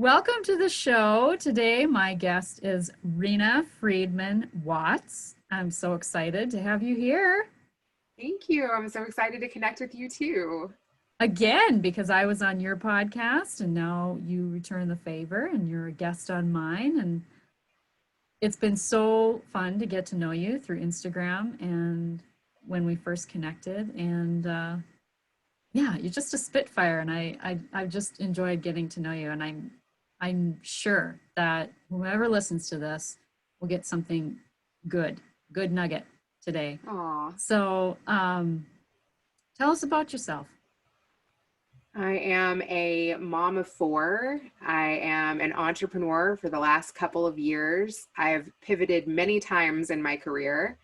Welcome to the show. Today, my guest is Reena Friedman Watts. I'm so excited to have you here Thank you. I'm so excited to connect with you too. again because I was on your podcast and now you return the favor and you're a guest on mine. And it's been so fun to get to know you through Instagram and when we first connected. Yeah, you're just a spitfire, and I've just enjoyed getting to know you. And I'm sure that whoever listens to this will get something good nugget today. Aw. So tell us about yourself. I am a mom of four. I am an entrepreneur for the last couple of years. I've pivoted many times in my career.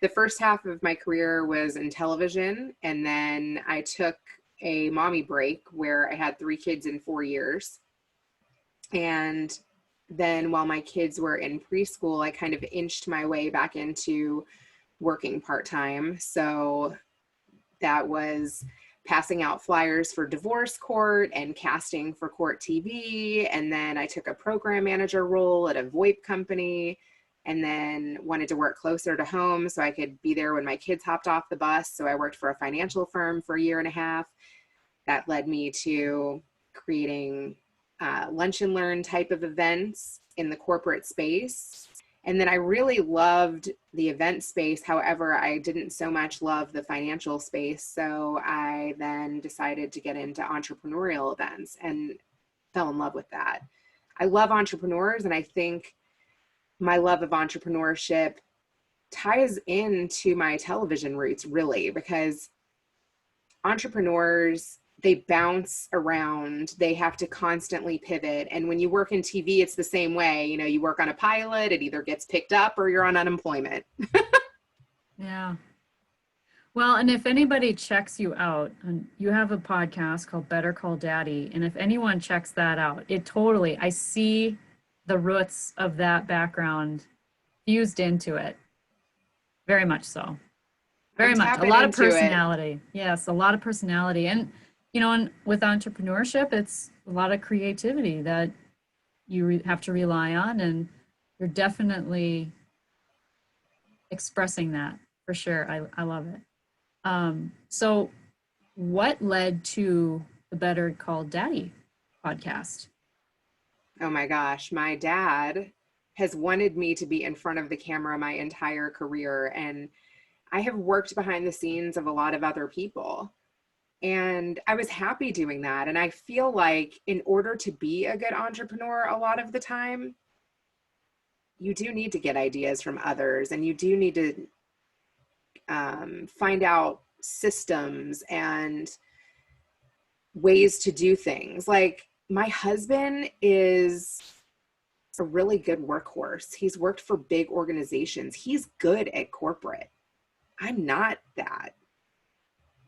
The first half of my career was in television, and then I took a mommy break where I had three kids in 4 years. And then while my kids were in preschool, I kind of inched my way back into working part-time. So that was passing out flyers for divorce court and casting for court TV. And then I took a program manager role at a VoIP company and then wanted to work closer to home so I could be there when my kids hopped off the bus. So I worked for a financial firm for a year and a half. That led me to creating lunch and learn type of events in the corporate space. And then I really loved the event space. However, I didn't so much love the financial space. So I then decided to get into entrepreneurial events and fell in love with that. I love entrepreneurs, and I think my love of entrepreneurship ties into my television roots, really, because entrepreneurs, they bounce around, they have to constantly pivot. And when you work in TV, it's the same way. You work on a pilot, it either gets picked up or you're on unemployment. Yeah. Well, and if anybody checks you out, and you have a podcast called Better Call Daddy, and if anyone checks that out, I see the roots of that background fused into it. Very much so. I'm Very much. A tapping lot of into it. personality. Yes, a lot of personality. And with entrepreneurship, it's a lot of creativity that have to rely on. And you're definitely expressing that for sure. I love it. So, what led to the Better Called Daddy podcast? Oh my gosh, my dad has wanted me to be in front of the camera my entire career. And I have worked behind the scenes of a lot of other people. And I was happy doing that. And I feel like in order to be a good entrepreneur, a lot of the time, you do need to get ideas from others, and you do need to find out systems and ways to do things. Like, my husband is a really good workhorse. He's worked for big organizations. He's good at corporate. I'm not that.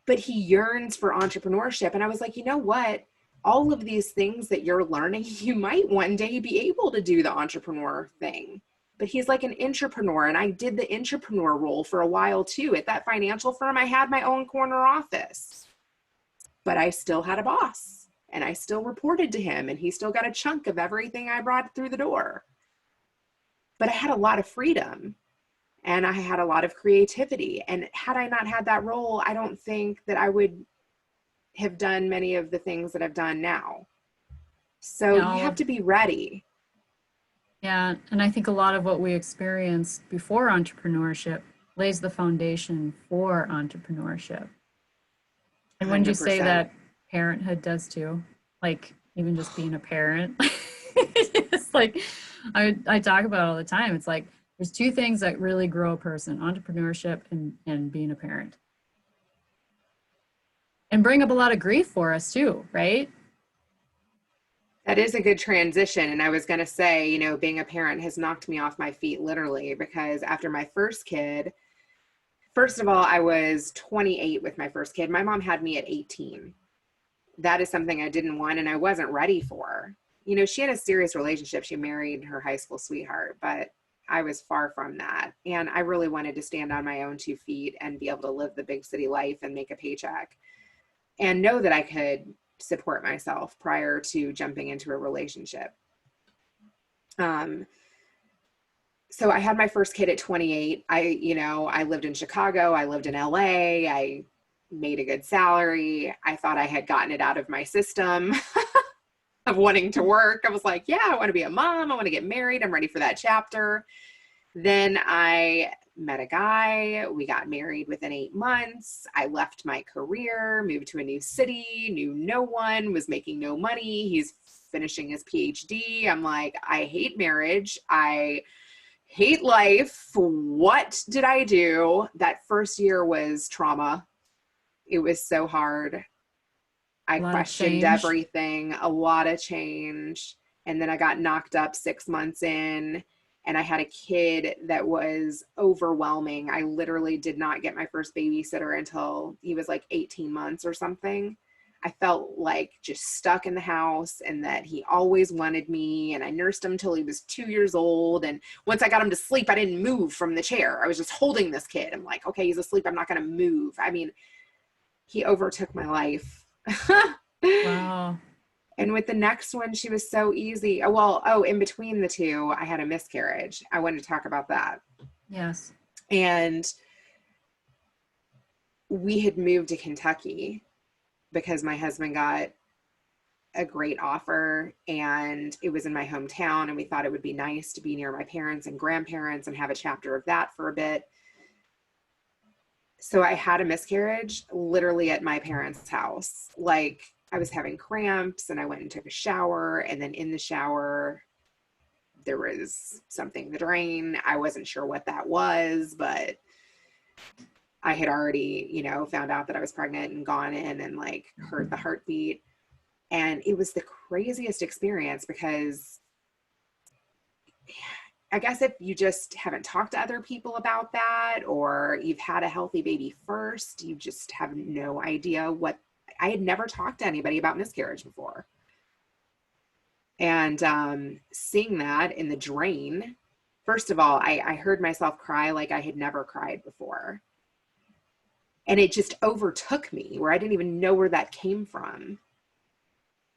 But he yearns for entrepreneurship. And I was like, you know what? All of these things that you're learning, you might one day be able to do the entrepreneur thing. But he's like an intrapreneur. And I did the intrapreneur role for a while too. At that financial firm, I had my own corner office, but I still had a boss and I still reported to him, and he still got a chunk of everything I brought through the door. But I had a lot of freedom. And I had a lot of creativity. And had I not had that role, I don't think that I would have done many of the things that I've done now. So you have No, to be ready. yeah, and I think a lot of what we experienced before entrepreneurship lays the foundation for entrepreneurship. And wouldn't you say 100%. that parenthood does too? Like even just being a parent. It's like I talk about all the time. It's like there's two things that really grow a person: entrepreneurship and being a parent. And bring up a lot of grief for us too, right? That is a good transition. And I was going to say, being a parent has knocked me off my feet literally, because after my first kid, first of all, I was 28 with my first kid. My mom had me at 18. That is something I didn't want and I wasn't ready for. She had a serious relationship. She married her high school sweetheart, but I was far from that. And I really wanted to stand on my own 2 feet and be able to live the big city life and make a paycheck and know that I could support myself prior to jumping into a relationship. So I had my first kid at 28. I lived in Chicago. I lived in LA. I made a good salary. I thought I had gotten it out of my system of wanting to work. I was like, yeah, I want to be a mom. I want to get married. I'm ready for that chapter. Then I met a guy. We got married within 8 months. I left my career, moved to a new city, knew no one, was making no money. He's finishing his PhD. I'm like, I hate marriage. I hate life. What did I do? That first year was trauma. It was so hard. I questioned everything, a lot of change. And then I got knocked up 6 months in, and I had a kid that was overwhelming. I literally did not get my first babysitter until he was like 18 months or something. I felt like just stuck in the house, and that he always wanted me, and I nursed him till he was 2 years old. And once I got him to sleep, I didn't move from the chair. I was just holding this kid. I'm like, okay, he's asleep. I'm not going to move. I mean, he overtook my life. Wow. And with the next one, she was so easy. In between the two, I had a miscarriage. I wanted to talk about that. Yes. And we had moved to Kentucky because my husband got a great offer, and it was in my hometown, and we thought it would be nice to be near my parents and grandparents and have a chapter of that for a bit. So I had a miscarriage literally at my parents' house. Like, I was having cramps, and I went and took a shower, and then in the shower, there was something in the drain. I wasn't sure what that was, but I had already, found out that I was pregnant and gone in and like heard the heartbeat. And it was the craziest experience because I guess if you just haven't talked to other people about that, or you've had a healthy baby first, you just have no idea what. I had never talked to anybody about miscarriage before. And seeing that in the drain, first of all, I heard myself cry like I had never cried before. And it just overtook me where I didn't even know where that came from.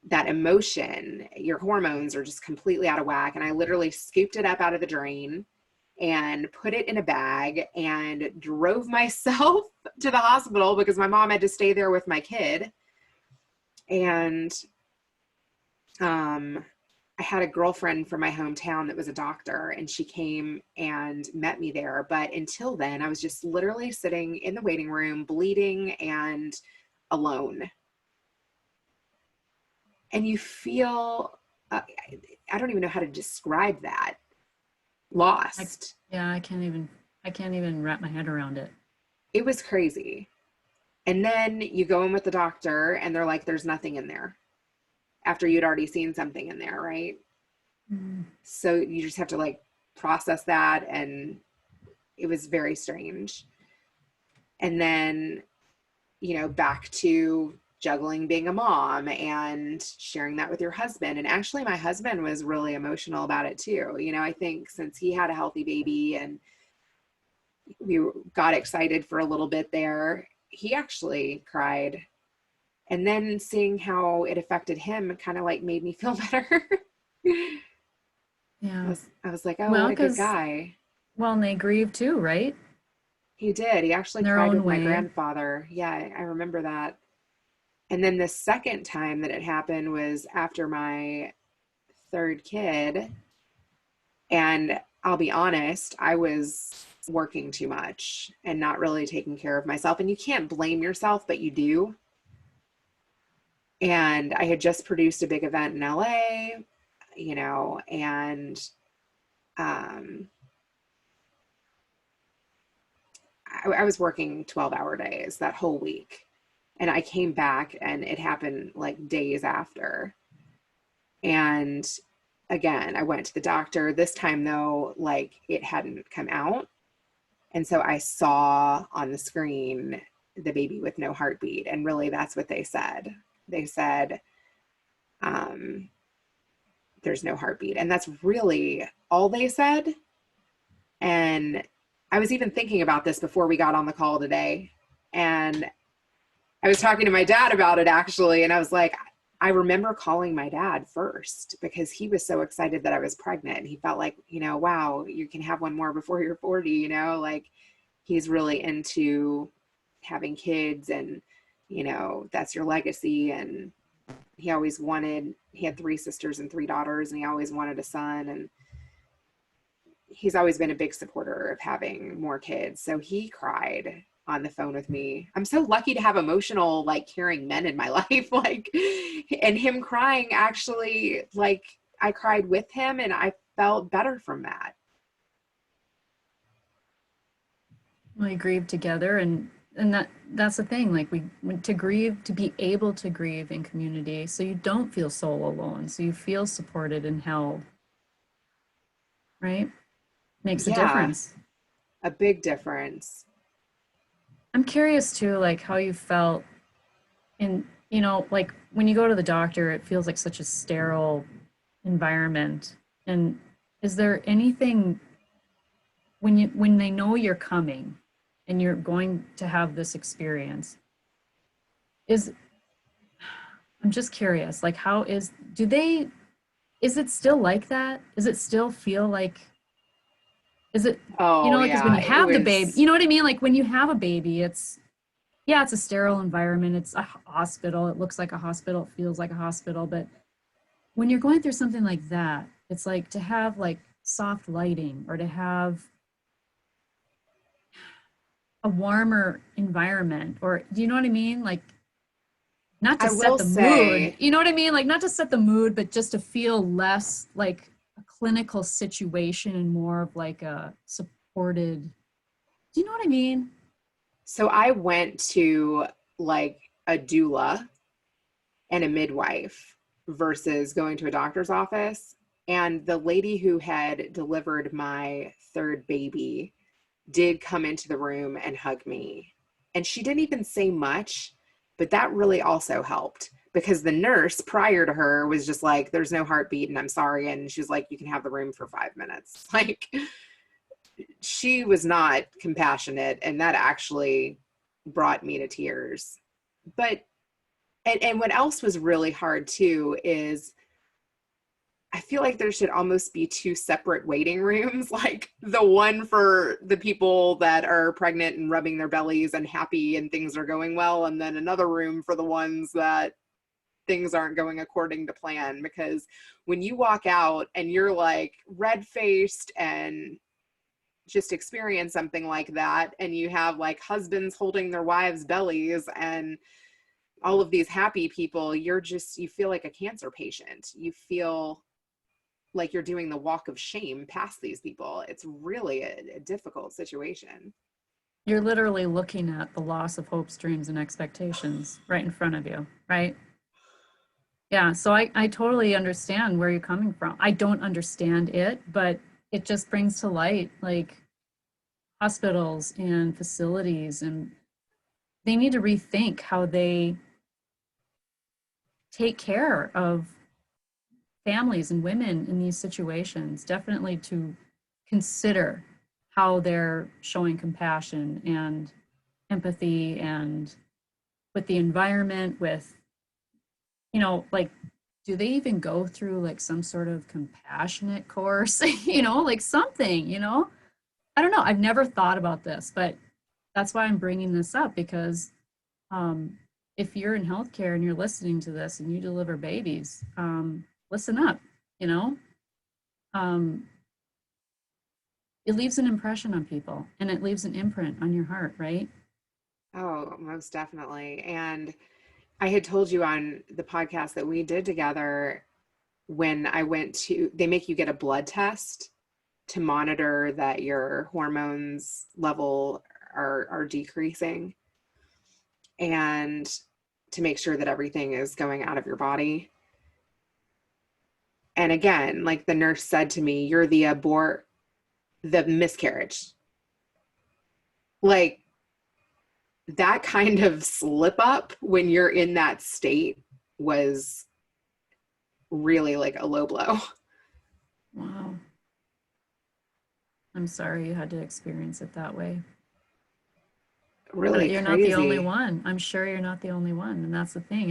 That emotion, your hormones are just completely out of whack. And I literally scooped it up out of the drain and put it in a bag and drove myself to the hospital because my mom had to stay there with my kid. And I had a girlfriend from my hometown that was a doctor, and she came and met me there. But until then, I was just literally sitting in the waiting room, bleeding and alone. And you feel, I don't even know how to describe that. Lost. I can't even wrap my head around it. It was crazy. And then you go in with the doctor and they're like, there's nothing in there, after you'd already seen something in there, right? Mm-hmm. So you just have to like process that. And it was very strange. And then, back to juggling being a mom and sharing that with your husband. And actually my husband was really emotional about it too. I think since he had a healthy baby and we got excited for a little bit there, he actually cried. And then seeing how it affected him kind of like made me feel better. Yeah. I was like, oh, what a good guy. Well, and they grieve too, right? He did. He actually cried with my grandfather. Yeah, I remember that. And then the second time that it happened was after my third kid. And I'll be honest, I was working too much and not really taking care of myself. And you can't blame yourself, but you do. And I had just produced a big event in LA, and I was working 12-hour days that whole week. And I came back and it happened like days after. And again, I went to the doctor. This time though, like it hadn't come out. And so I saw on the screen the baby with no heartbeat. And really that's what they said. They said, there's no heartbeat. And that's really all they said. And I was even thinking about this before we got on the call today. And I was talking to my dad about it actually. And I was like, I remember calling my dad first because he was so excited that I was pregnant. He felt like, wow, you can have one more before you're 40, like he's really into having kids and, that's your legacy. And he had 3 sisters and 3 daughters, and he always wanted a son. And he's always been a big supporter of having more kids. So he cried on the phone with me. I'm so lucky to have emotional, like, caring men in my life. Like, and him crying, actually, like, I cried with him and I felt better from that. We grieve together, and that's the thing. Like, to grieve, to be able to grieve in community, so you don't feel so alone, so you feel supported and held, right? Makes a Yeah, difference. a big difference. I'm curious too, like how you felt in, like when you go to the doctor, it feels like such a sterile environment. And is there anything when they know you're coming and you're going to have this experience, is I'm just curious, like how is it still like that? Does it still feel like, is it, Oh, like, because when yeah, you it have the baby, was. you know what I mean? Like when you have a baby, yeah, it's a sterile environment. It's a hospital. It looks like a hospital. It feels like a hospital. But when you're going through something like that, it's like to have like soft lighting or to have a warmer environment, or do you know what I mean? Like, not to I set will the mood, say, you know what I mean? Like, not to set the mood, but just to feel less like a clinical situation and more of like a supported, do you know what I mean? so I went to, like, a doula and a midwife versus going to a doctor's office. And the lady who had delivered my third baby did come into the room and hug me. And she didn't even say much, but that really also helped because the nurse prior to her was just like, there's no heartbeat and I'm sorry. And she's like, you can have the room for 5 minutes. Like, she was not compassionate. And that actually brought me to tears. But and what else was really hard too is I feel like there should almost be 2 separate waiting rooms, like the one for the people that are pregnant and rubbing their bellies and happy and things are going well, and then another room for the ones that things aren't going according to plan. Because when you walk out and you're like red faced and just experience something like that, and you have like husbands holding their wives' bellies and all of these happy people, you feel like a cancer patient. You feel like you're doing the walk of shame past these people. It's really a difficult situation. You're literally looking at the loss of hopes, dreams, and expectations right in front of you, right? Yeah, so I totally understand where you're coming from. I don't understand it, but it just brings to light like hospitals and facilities, and they need to rethink how they take care of families and women in these situations. Definitely to consider how they're showing compassion and empathy and with the environment, with, like, do they even go through like some sort of compassionate course, like something, I don't know. I've never thought about this, but that's why I'm bringing this up because um, if you're in healthcare and you're listening to this and you deliver babies, listen up, you know, um, it leaves an impression on people and it leaves an imprint on your heart, right? Oh, most definitely. And I had told you on the podcast that we did together, when they make you get a blood test to monitor that your hormones level are decreasing and to make sure that everything is going out of your body. And again, like the nurse said to me, you're the miscarriage. Like, that kind of slip up when you're in that state was really like a low blow. Wow. I'm sorry you had to experience it that way. But Really you're not the only crazy. one. I'm sure you're not the only one. And that's the thing.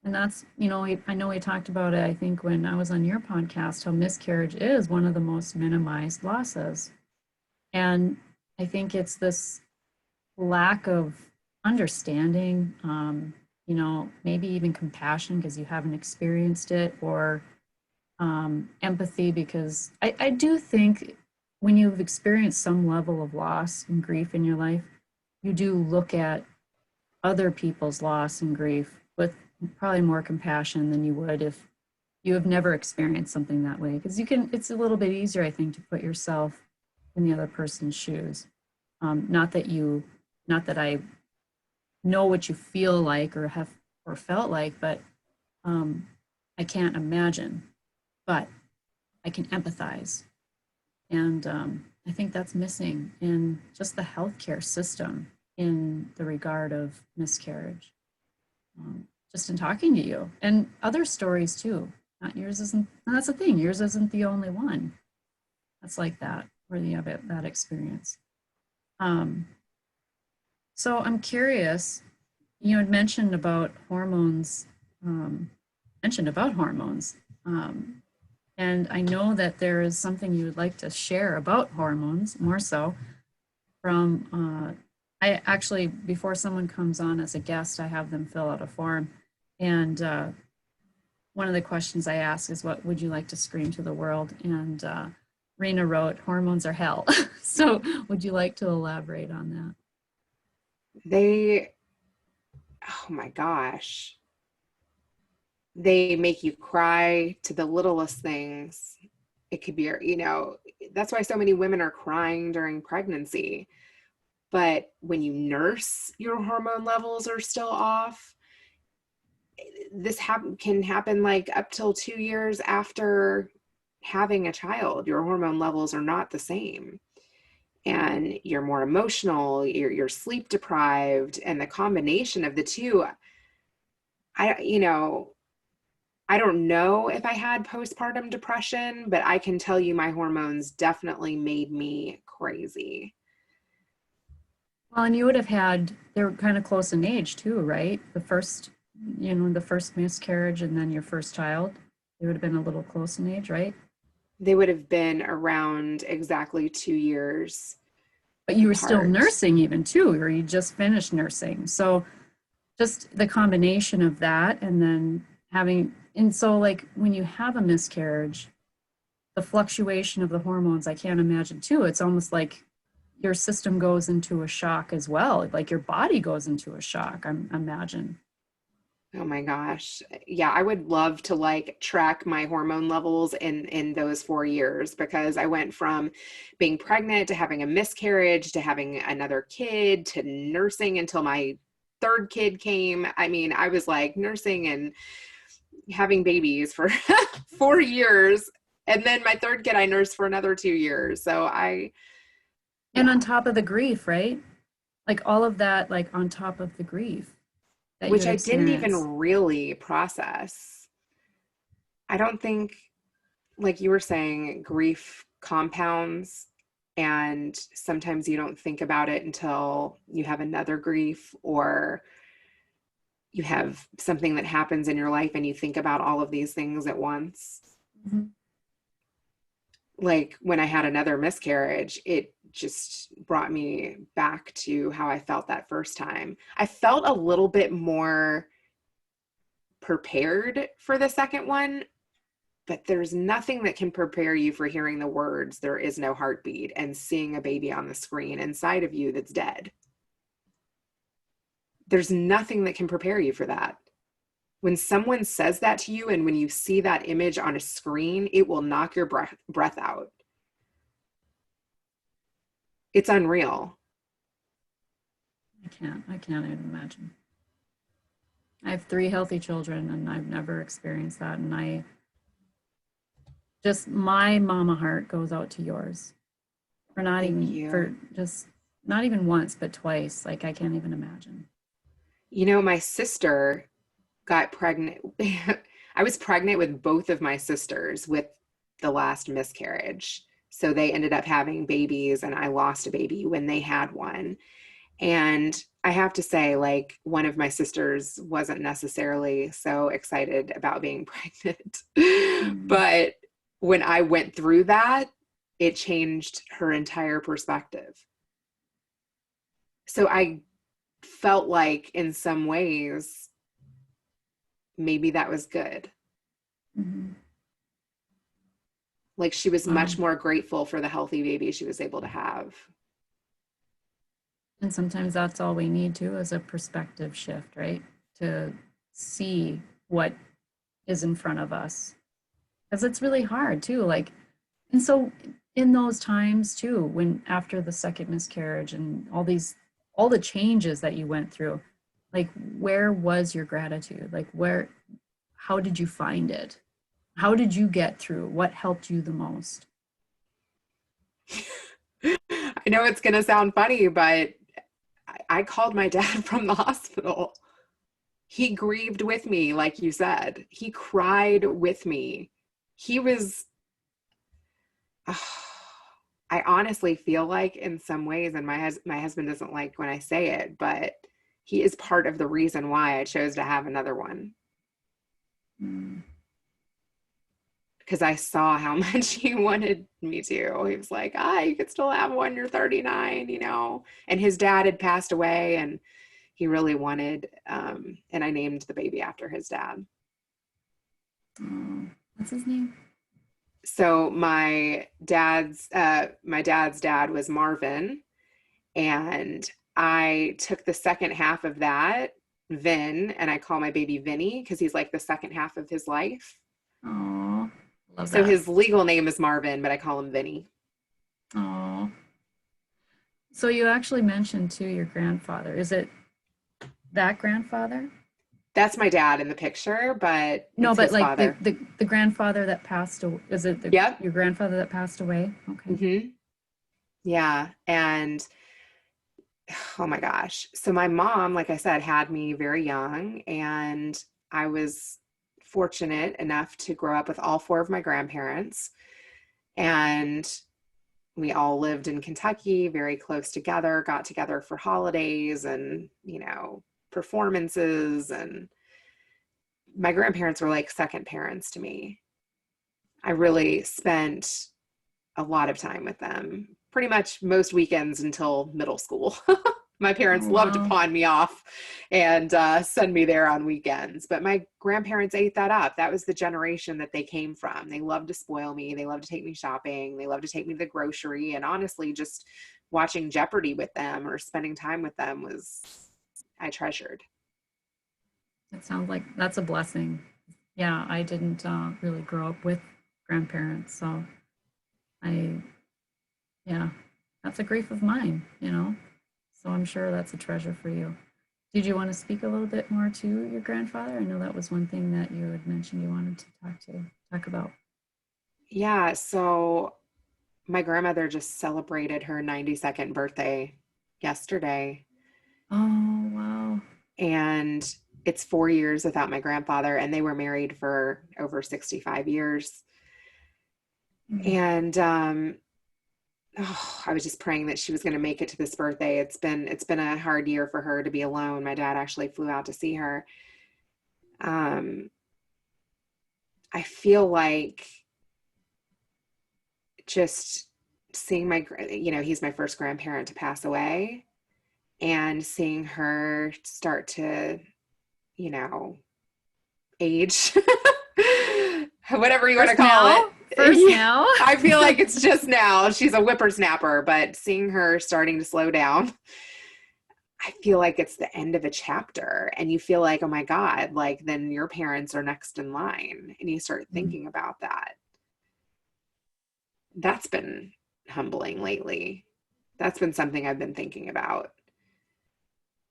And that's, I know we talked about it, I think, when I was on your podcast, how miscarriage is one of the most minimized losses. And I think it's this lack of understanding, maybe even compassion because you haven't experienced it, or empathy because I do think when you've experienced some level of loss and grief in your life, you do look at other people's loss and grief with probably more compassion than you would if you have never experienced something that way. Because it's a little bit easier, I think, to put yourself in the other person's shoes. Not that I know what you feel like or have or felt like, but um, I can't imagine. But I can empathize. And I think that's missing in just the healthcare system in the regard of miscarriage. Just in talking to you and other stories too. Not yours isn't, that's the thing, yours isn't the only one that's like that, where you have that experience. Um, so I'm curious, you had mentioned about hormones. Um, And I know that there is something you would like to share about hormones, more so from, I actually, before someone comes on as a guest, I have them fill out a form. And one of the questions I ask is, what would you like to scream to the world? And Reena wrote, hormones are hell. So would you like to elaborate on that? They, oh my gosh, they make you cry to the littlest things. It could be, that's why so many women are crying during pregnancy. But when you nurse, your hormone levels are still off. This can happen like up till 2 years after having a child. Your hormone levels are not the same. And you're more emotional, you're sleep deprived, and the combination of the two, I, you know, I don't know if I had postpartum depression, but I can tell you my hormones definitely made me crazy. Well, and you would have had, they were kind of close in age too, right? The first miscarriage and then your first child, they would have been a little close in age, right? They would have been around exactly 2 years But you were still apart. nursing even too, or you just finished nursing. So just the combination of that and then and so like when you have a miscarriage, the fluctuation of the hormones, I can't imagine too. It's almost like your system goes into a shock as well. Like your body goes into a shock, I imagine. Oh my gosh. Yeah, I would love to like track my hormone levels in those 4 years, because I went from being pregnant to having a miscarriage to having another kid to nursing until my third kid came. I mean, I was like nursing and having babies for 4 years, and then my third kid I nursed for another 2 years. So And on yeah, top of the grief, right? Like all of that, like on top of the grief that you which had I didn't even experienced. really process. I don't think, like you were saying, grief compounds, and sometimes you don't think about it until you have another grief, or you have something that happens in your life and you think about all of these things at once. Mhm. Like when I had another miscarriage, it just brought me back to how I felt that first time. I felt a little bit more prepared for the second one, but there's nothing that can prepare you for hearing the words, "there is no heartbeat," and seeing a baby on the screen inside of you that's dead. There's nothing that can prepare you for that. When someone says that to you and when you see that image on a screen, it will knock your breath out. It's unreal. I can't even imagine. I have three healthy children and I've never experienced that. And my mama heart goes out to yours Thank you. for just not even once, but twice. Like I can't even imagine. My sister got pregnant. I was pregnant with both of my sisters with the last miscarriage. So they ended up having babies, and I lost a baby when they had one. And I have to say, like, one of my sisters wasn't necessarily so excited about being pregnant. Mm. But when I went through that, it changed her entire perspective. So I felt like, in some ways, maybe that was good. Mhm. Like, she was Wow. much more grateful for the healthy baby she was able to have. And sometimes that's all we need too is a perspective shift, right? To see what is in front of us. Because it's really hard too. Like, and so in those times too, when after the second miscarriage and all the changes that you went through, like, where was your gratitude? Like, how did you find it? How did you get through? What helped you the most? I know it's going to sound funny, but I called my dad from the hospital. He grieved with me, like you said. He cried with me. He was, I honestly feel like, in some ways, and my husband doesn't like when I say it, but he is part of the reason why I chose to have another one. Mm. Because I saw how much he wanted me to. He was like, you could still have one, you're 39, you know. And his dad had passed away, and he really wanted, and I named the baby after his dad. Oh, what's his name? So my dad's dad was Marvin, and I took the second half of that, Vin, and I call my baby Vinny because he's like the second half of his life. Oh, love So that. his legal name is Marvin, but I call him Vinny. Oh, so you actually mentioned too your grandfather. Is it that grandfather? That's my dad in the picture, but No, it's but his like father. the grandfather that passed away. Is it Yep. your grandfather that passed away? Okay. Yeah. And oh my gosh. So my mom, like I said, had me very young, and I was fortunate enough to grow up with all four of my grandparents. And we all lived in Kentucky, very close together, got together for holidays and, performances. And my grandparents were like second parents to me. I really spent a lot of time with them, pretty much most weekends until middle school. My parents Oh loved to wow. pawn me off and send me there on weekends. But my grandparents ate that up. That was the generation that they came from. They loved to spoil me. They loved to take me shopping. They loved to take me to the grocery. And honestly, just watching Jeopardy with them or spending time with them I treasured. It sounds like that's a blessing. Yeah, I didn't really grow up with grandparents, so I yeah, that's a grief of mine, you know. So I'm sure that's a treasure for you. Did you want to speak a little bit more to your grandfather? I know that was one thing that you had mentioned you wanted to talk about. Yeah. So my grandmother just celebrated her 92nd birthday yesterday. Oh, wow. And it's 4 years without my grandfather, and they were married for over 65 years. Mm. And I was just praying that she was going to make it to this birthday. It's been a hard year for her to be alone. My dad actually flew out to see her. Um, I feel like just seeing he's my first grandparent to pass away, and seeing her start to, you know, age, whatever you want to First call it. now? First now? I feel like it's just now. She's a whippersnapper, but seeing her starting to slow down, I feel like it's the end of a chapter. And you feel like, oh my God, like then your parents are next in line. And you start Mm. thinking about that. That's been humbling lately. That's been something I've been thinking about.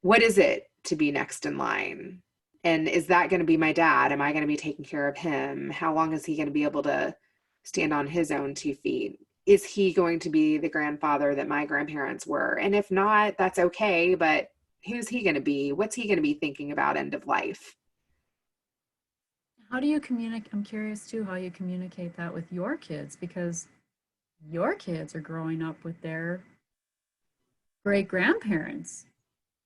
What is it to be next in line? And is that going to be my dad? Am I going to be taking care of him? How long is he going to be able to stand on his own 2 feet? Is he going to be the grandfather that my grandparents were? And if not, that's okay. But who's he going to be? What's he going to be thinking about end of life? How do you communicate? I'm curious too how you communicate that with your kids because your kids are growing up with their great grandparents.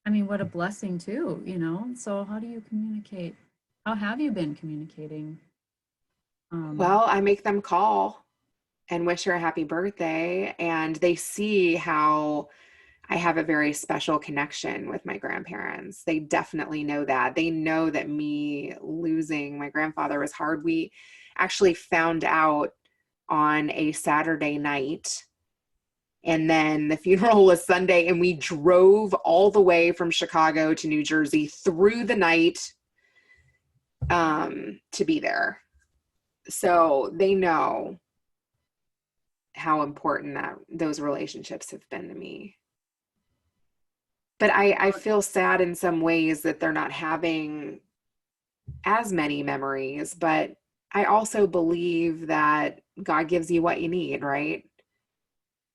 I mean, what a blessing too, you know? So how do you communicate? How have you been communicating? Um, Well, I make them call and wish her a happy birthday, and they see how I have a very special connection with my grandparents. They definitely know that. They know that me losing my grandfather was hard. We actually found out on a Saturday night, and then the funeral was Sunday, and we drove all the way from Chicago to New Jersey through the night to be there. So they know how important that those relationships have been to me. But I feel sad in some ways that they're not having as many memories, but I also believe that God gives you what you need, right?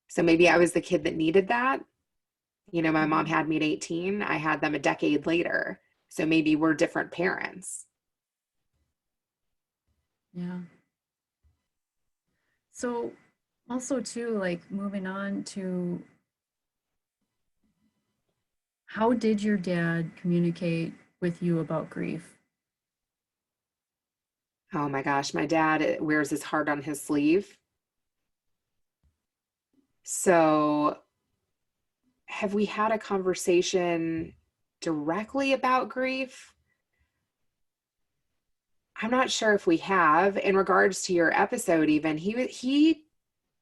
So maybe I was the kid that needed that. You know, my mom mhm, had me at 18, I had them a decade later. So maybe we're different parents. yeah. So also too, like moving on to how did your dad communicate with you about grief? Oh my gosh, my dad wears his heart on his sleeve. So have we had a conversation directly about grief? I'm not sure if we have. In regards to your episode, even he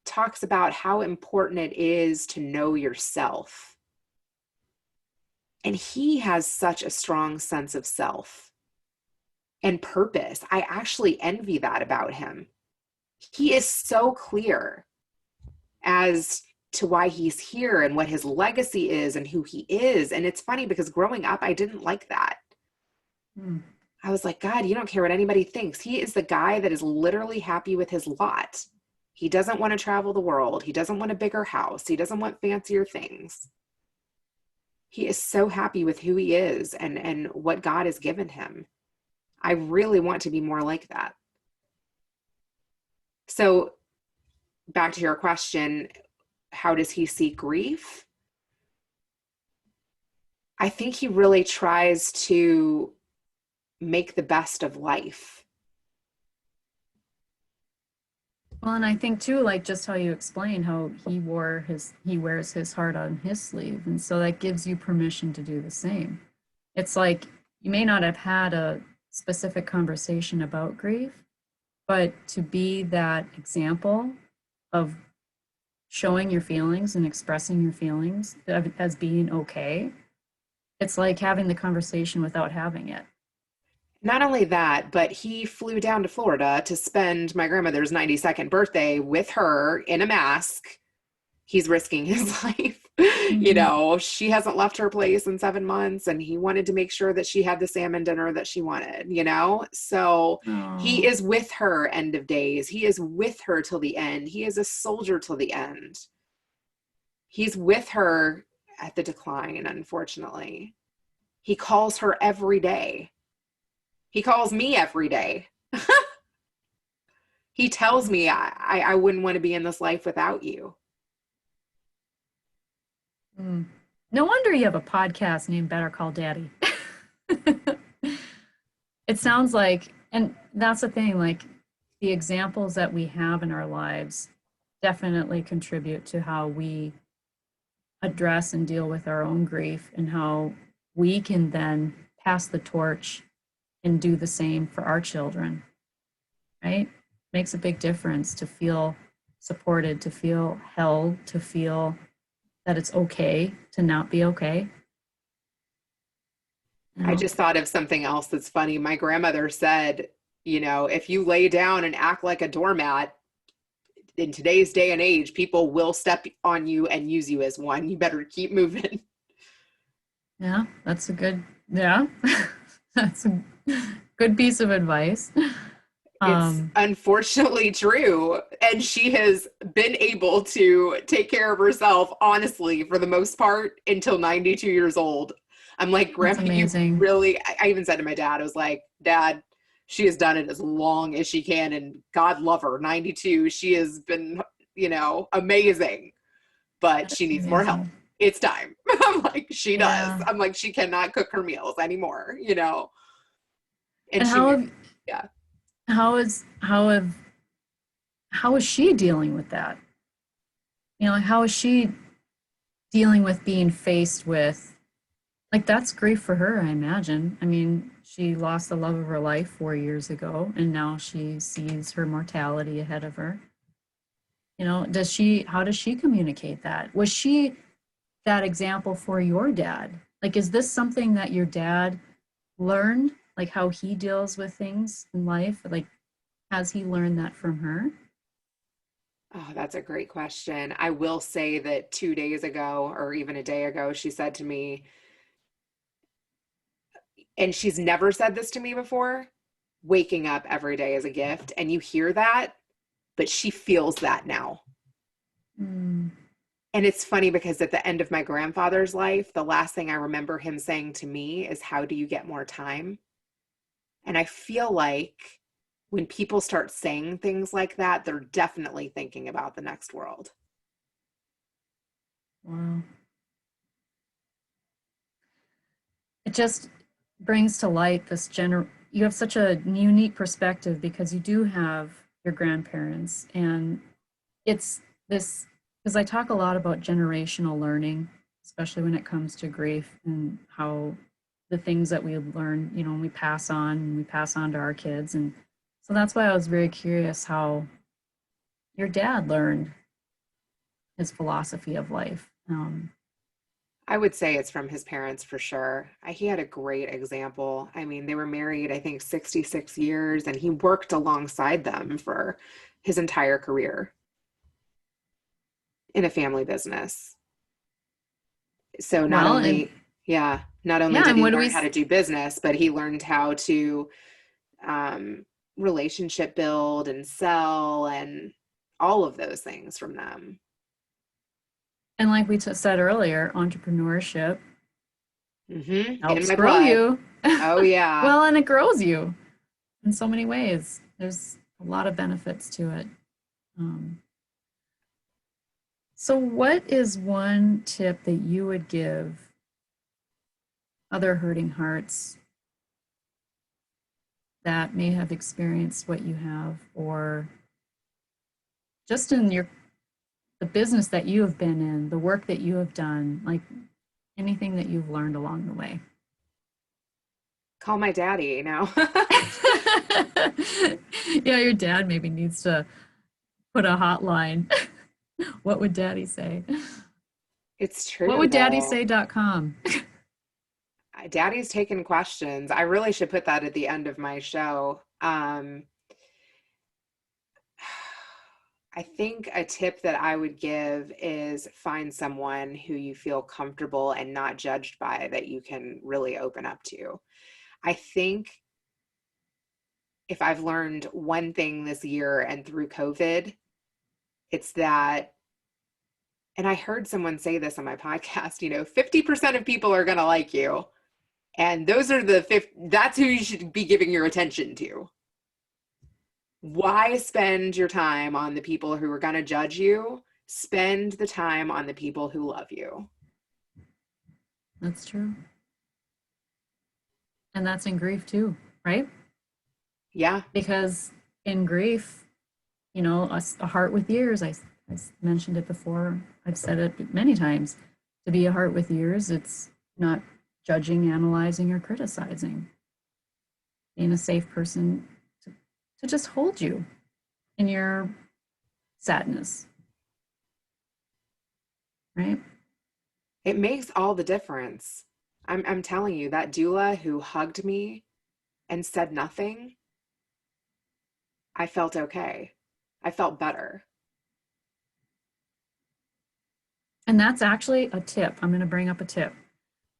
talks about how important it is to know yourself. And he has such a strong sense of self and purpose. I actually envy that about him. He is so clear as to why he's here and what his legacy is and who he is. And it's funny because growing up, I didn't like that. Hmm. I was like, God, you don't care what anybody thinks. He is the guy that is literally happy with his lot. He doesn't want to travel the world. He doesn't want a bigger house. He doesn't want fancier things. He is so happy with who he is and what God has given him. I really want to be more like that. So back to your question, how does he see grief? I think he really tries to make the best of life. Well, and I think too, like just how you explained how he wears his heart on his sleeve, and so that gives you permission to do the same. It's like you may not have had a specific conversation about grief, but to be that example of showing your feelings and expressing your feelings as being okay, it's like having the conversation without having it. Not only that, but he flew down to Florida to spend my grandmother's 92nd birthday with her in a mask. He's risking his life. You Mhm. know, she hasn't left her place in 7 months, and he wanted to make sure that she had the salmon dinner that she wanted, you know? So he Oh, is with her end of days. He is with her till the end. He is a soldier till the end. He's with her at the decline, unfortunately. He calls her every day. He calls me every day. He tells me I wouldn't want to be in this life without you. mm. No wonder you have a podcast named Better Call Daddy. It sounds like, and that's the thing, like the examples that we have in our lives definitely contribute to how we address and deal with our own grief and how we can then pass the torch and do the same for our children, right? Makes a big difference to feel supported, to feel held, to feel that it's okay to not be okay. You I know? just thought of something else that's funny. My grandmother said, you know, if you lay down and act like a doormat in today's day and age, people will step on you and use you as one. You better keep moving. Yeah, that's a good, yeah, that's a good piece of advice. It's Um, unfortunately true. And she has been able to take care of herself, honestly, for the most part, until 92 years old. I'm like, that's Grandma, you amazing. really, I even said to my dad, I was like, Dad, she has done it as long as she can. And God love her, 92. She has been, you know, amazing, but That she is needs more help. amazing. it's time. I'm like, she does. Yeah. I'm like, she cannot cook her meals anymore, you know? And And she, yeah. how is she dealing with that? You know, like how is she dealing with being faced with, like, that's grief for her, I imagine. I mean, she lost the love of her life 4 years ago, and now she sees her mortality ahead of her. You know, how does she communicate that? Was she that example for your dad? Like, is this something that your dad learned, like how he deals with things in life? Like, has he learned that from her? Oh, that's a great question. I will say that 2 days ago, or even a day ago, she said to me, and she's never said this to me before, waking up every day is a gift. And you hear that, but she feels that now. Mm, And it's funny because at the end of my grandfather's life, the last thing I remember him saying to me is, how do you get more time? And I feel like when people start saying things like that, they're definitely thinking about the next world. wow. It just brings to light you have such a unique perspective because you do have your grandparents, and it's this, because I talk a lot about generational learning, especially when it comes to grief, and how the things that we learn, you know, we pass on and we pass on to our kids. And so that's why I was very curious how your dad learned his philosophy of life. I would say it's from his parents for sure. He had a great example. I mean, they were married, I think, 66 years, and he worked alongside them for his entire career in a family business. So not Well, and only, yeah, not only yeah, did and he what do learn we, how to do business, but he learned how to um, relationship build and sell and all of those things from them. and like we said earlier, entrepreneurship In helps my grow blood. you. Oh, yeah. Well, and it grows you in so many ways. There's a lot of benefits to it. Um, so, what is one tip that you would give other hurting hearts that may have experienced what you have, or just in the business that you have been in, the work that you have done, like anything that you've learned along the way? Call my daddy, you know. Yeah, your dad maybe needs to put a hotline. What would daddy say? It's What true, would daddy though. say.com? Daddy's taking questions. I really should put that at the end of my show. I think a tip that I would give is find someone who you feel comfortable and not judged by, that you can really open up to. I think if I've learned one thing this year and through COVID, it's that, and I heard someone say this on my podcast, 50% of people are going to like you. And those are that's who you should be giving your attention to. Why spend your time on the people who are going to judge you? Spend the time on the people who love you. That's true. And that's in grief too, right? Yeah. Because in grief, you know, a heart with ears, I mentioned it before, I've said it many times. To be a heart with ears, it's not judging, analyzing, or criticizing. Being a safe person to just hold you in your sadness, right? It makes all the difference. I'm telling you, that doula who hugged me and said nothing, I felt okay. I felt better. And that's actually a tip. I'm going to bring up a tip.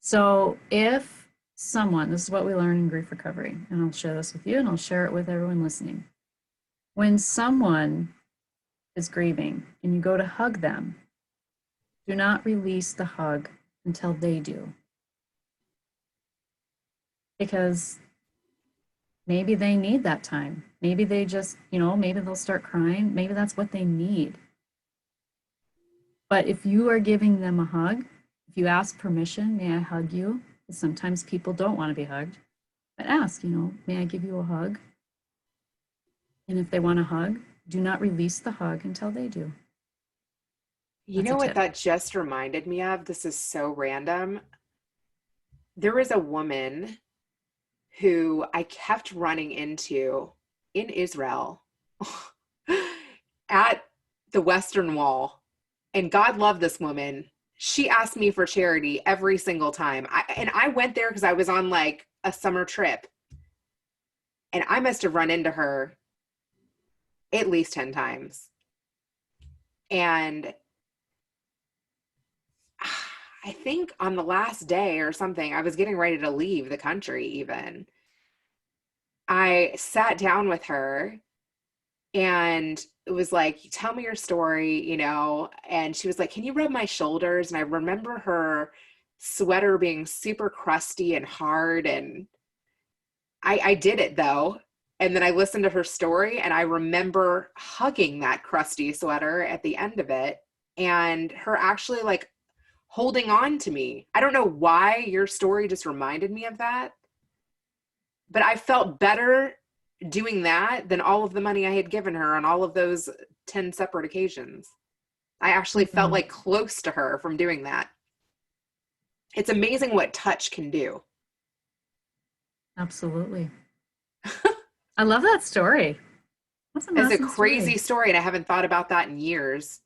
So if someone, this is what we learn in grief recovery, and I'll share this with you and I'll share it with everyone listening. When someone is grieving and you go to hug them, do not release the hug until they do. Because maybe they need that time. Maybe they just, maybe they'll start crying. Maybe that's what they need. But if you are giving them a hug, If you ask permission, may I hug you? Sometimes people don't want to be hugged, but ask, may I give you a hug? And if they want a hug, do not release the hug until they do. You That's a know what tip. that just reminded me of? This is so random. There was a woman who I kept running into in Israel at the Western Wall. And God love this woman. She asked me for charity every single time. I went there because I was on like a summer trip. And I must have run into her at least 10 times. And I think on the last day or something, I was getting ready to leave the country even. I sat down with her and it was like, tell me your story, and she was like, can you rub my shoulders? And I remember her sweater being super crusty and hard. And I did it though. And then I listened to her story and I remember hugging that crusty sweater at the end of it and her actually like holding on to me. I don't know why your story just reminded me of that, but I felt better doing that than all of the money I had given her on all of those 10 separate occasions. I actually felt Mhm. like close to her from doing that. It's amazing what touch can do. Absolutely. I love that story. That's an It's a awesome crazy story. story, and I haven't thought about that in years.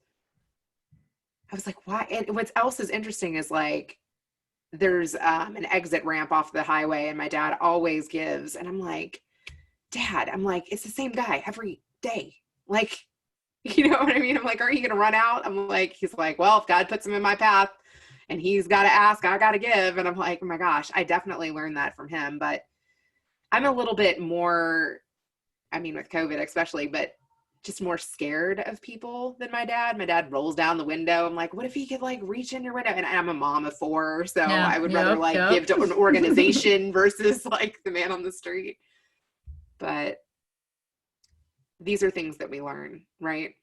I was like, why? And what else is interesting is like, there's an exit ramp off the highway, and my dad always gives. And I'm like, Dad, I'm like, it's the same guy every day. Like, you know what I mean? I'm like, aren't you going to run out? I'm like, he's like, well, if God puts him in my path and he's got to ask, I got to give. And I'm like, oh my gosh, I definitely learned that from him. But I'm a little bit more, I mean, with COVID especially, but just more scared of people than my dad. My dad rolls down the window. I'm like, what if he could like reach in your window? And I'm a mom of four, so Yeah. I would rather Yep. like Yep. give to an organization versus like the man on the street. But these are things that we learn, right?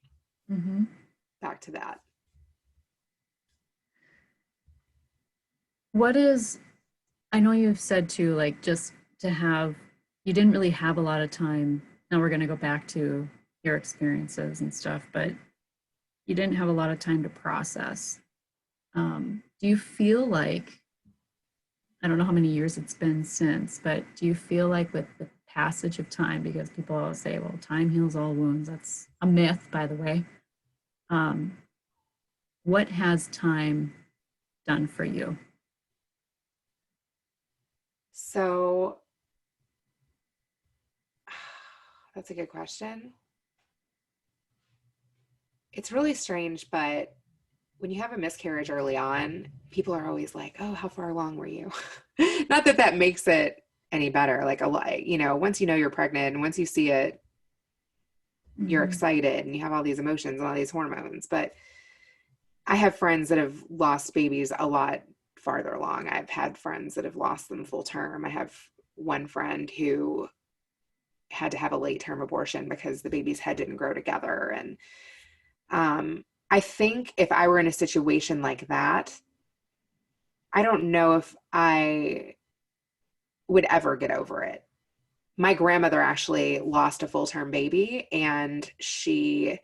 hmm Back to that. What is, I know you've said too, like just to have, you didn't really have a lot of time. Now we're going to go back to your experiences and stuff, but you didn't have a lot of time to process. Do you feel like, I don't know how many years it's been since, but do you feel like with the passage of time, because people always say, well, time heals all wounds. That's a myth, by the way. Um, what has time done for you? So that's a good question. It's really strange, but when you have a miscarriage early on, people are always like, oh, how far along were you? Not that that makes it any better. Like, once you know you're pregnant and once you see it, you're Mm-hmm. excited and you have all these emotions and all these hormones. But I have friends that have lost babies a lot farther along. I've had friends that have lost them full term. I have one friend who had to have a late term abortion because the baby's head didn't grow together. And I think if I were in a situation like that, I don't know if I would ever get over it. My grandmother actually lost a full term baby and she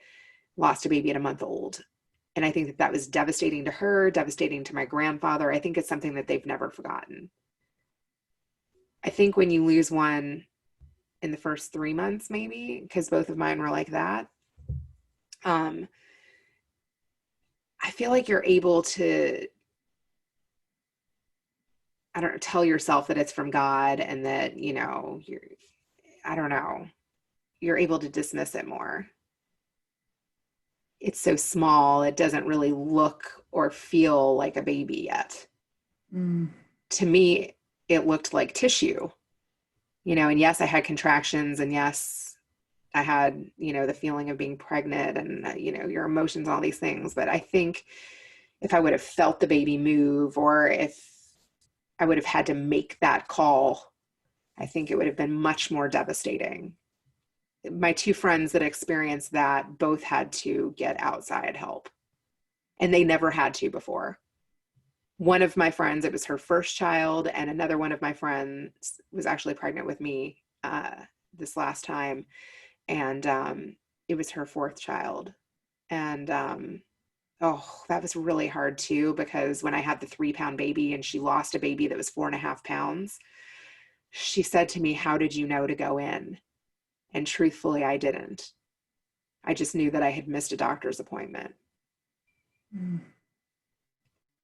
lost a baby at a month old. And I think that that was devastating to her, devastating to my grandfather. I think it's something that they've never forgotten. I think when you lose one in the first 3 months, maybe, because both of mine were like that, um, I feel like you're able to, I don't know, tell yourself that it's from God and that, I don't know, you're able to dismiss it more. It's so small, it doesn't really look or feel like a baby yet. Mm. To me, it looked like tissue, and yes, I had contractions, and yes, I had, the feeling of being pregnant and, your emotions, all these things. But I think if I would have felt the baby move or if I would have had to make that call, I think it would have been much more devastating. My two friends that experienced that both had to get outside help, and they never had to before. One of my friends, it was her first child, and another one of my friends was actually pregnant with me this last time, and it was her fourth child. And oh, that was really hard too, because when I had the 3 pound baby and she lost a baby that was 4.5 pounds, she said to me, "How did you know to go in?" And truthfully, I didn't. I just knew that I had missed a doctor's appointment. Mm.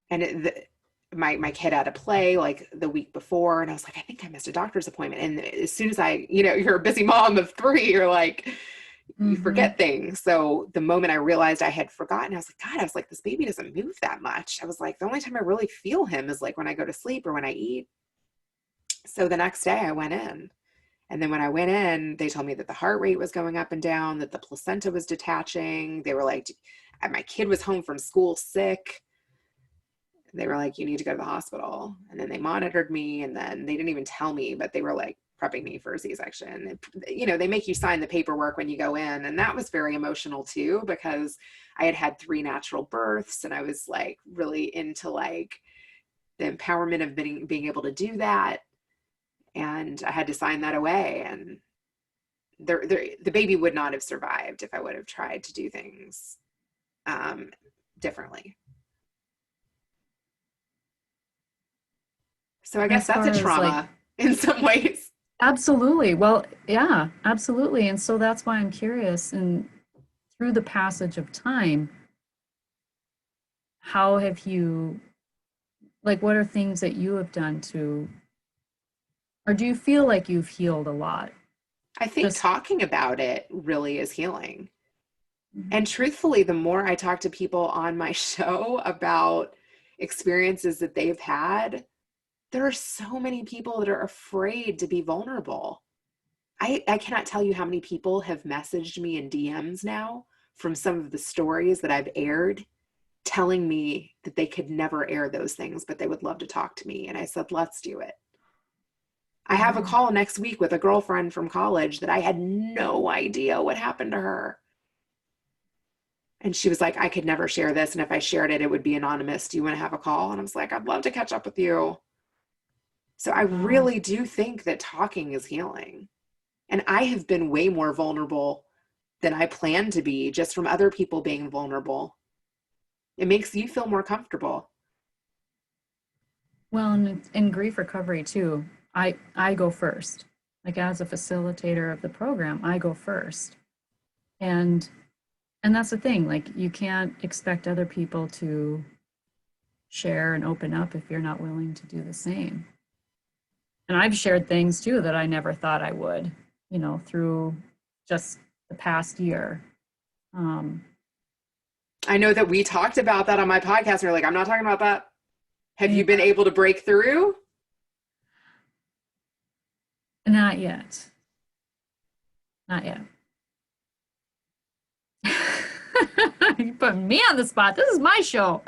And my kid had a play like the week before, and I was like, I think I missed a doctor's appointment. And as soon as you're a busy mom of 3, you're like, you Mm-hmm. forget things. So the moment I realized I had forgotten, I was like, God, I was like, this baby doesn't move that much. I was like, the only time I really feel him is like when I go to sleep or when I eat. So the next day I went in. And then when I went in, they told me that the heart rate was going up and down, that the placenta was detaching. They were like, my kid was home from school sick. They were like, you need to go to the hospital. And then they monitored me, and then they didn't even tell me, but they were like prepping me for a C-section. They make you sign the paperwork when you go in. And that was very emotional too, because I had 3 natural births, and I was like really into like the empowerment of being able to do that. And I had to sign that away. And the baby would not have survived if I would have tried to do things differently. So I guess As that's a far as like, trauma in some ways. absolutely. Well, yeah, absolutely. And so that's why I'm curious. And through the passage of time, how have you, like, what are things that you have done to, or do you feel like you've healed a lot? I think Just, talking about it really is healing. mhm. And truthfully, the more I talk to people on my show about experiences that they've had, there are so many people that are afraid to be vulnerable. I cannot tell you how many people have messaged me in DMs now from some of the stories that I've aired, telling me that they could never air those things, but they would love to talk to me. And I said, let's do it. I have a Wow. call next week with a girlfriend from college that I had no idea what happened to her. And she was like, I could never share this. And if I shared it, it would be anonymous. Do you want to have a call? And I was like, I'd love to catch up with you. So I Wow. really do think that talking is healing. And I have been way more vulnerable than I planned to be just from other people being vulnerable. It makes you feel more comfortable. Well, and in grief recovery too, I go first. Like as a facilitator of the program, I go first. And and that's the thing, like you can't expect other people to share and open up if you're not willing to do the same. And I've shared things too that I never thought I would, through just the past year. Um, I know that we talked about that on my podcast, and you're like, I'm not talking about that. Have yeah, you been able to break through? not yet. Not yet. You put me on the spot. This is my show.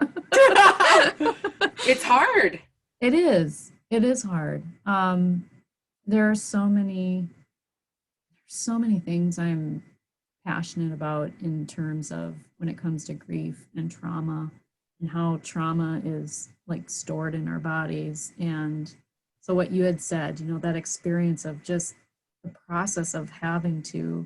It's hard. It is. It is hard. There are so many things I'm passionate about in terms of when it comes to grief and trauma and how trauma is like stored in our bodies. And so what you had said, that experience of just the process of having to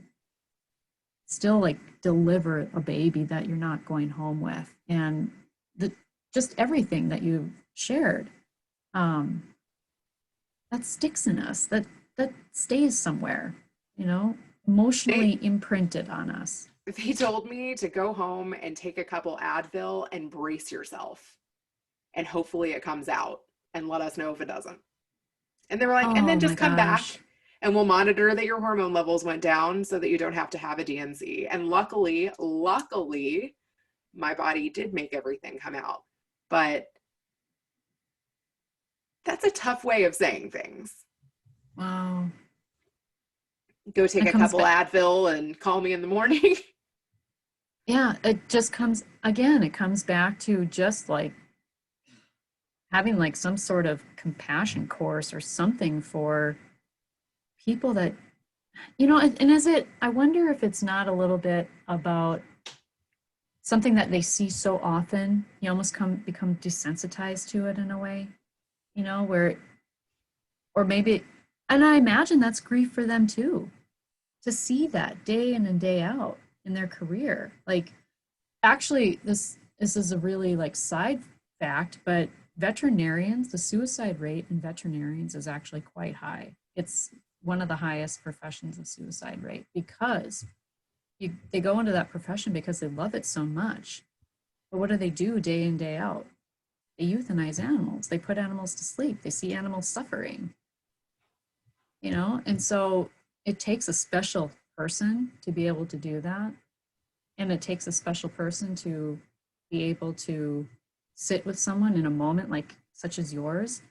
still like deliver a baby that you're not going home with, and the just everything that you've shared, um, that sticks in us, that stays somewhere, you know, They emotionally imprinted on us. they told me to go home and take a couple Advil and brace yourself, and hopefully it comes out, and let us know if it doesn't. And they were like, and then Oh my just come gosh. back and we'll monitor that your hormone levels went down so that you don't have to have a DNC. And luckily, my body did make everything come out. But that's a tough way of saying things. Wow. Go take It a comes couple back. Advil and call me in the morning. Yeah, it just comes again, it comes back to just like having like some sort of compassion course or something for people that, and is it, I wonder if it's not a little bit about something that they see so often, you almost become desensitized to it in a way, where, or maybe, and I imagine that's grief for them too, to see that day in and day out in their career. Like, actually, this is a really like side fact, but veterinarians, the suicide rate in veterinarians is actually quite high. It's one of the highest professions of suicide rate because they go into that profession because they love it so much. But what do they do day in, day out? They euthanize animals. They put animals to sleep. They see animals suffering, And so it takes a special person to be able to do that. And it takes a special person to be able to sit with someone in a moment like such as yours.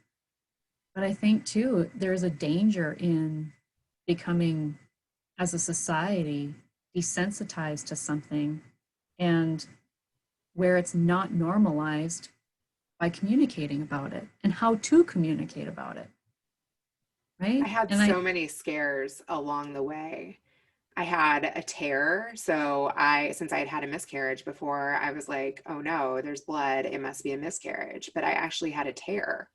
But I think too, there's a danger in becoming, as a society, desensitized to something and where it's not normalized by communicating about it and how to communicate about it. Right. I had And I, so many scares along the way. I had a tear. So since I had had a miscarriage before, I was like, oh no, there's blood. It must be a miscarriage. But I actually had a tear.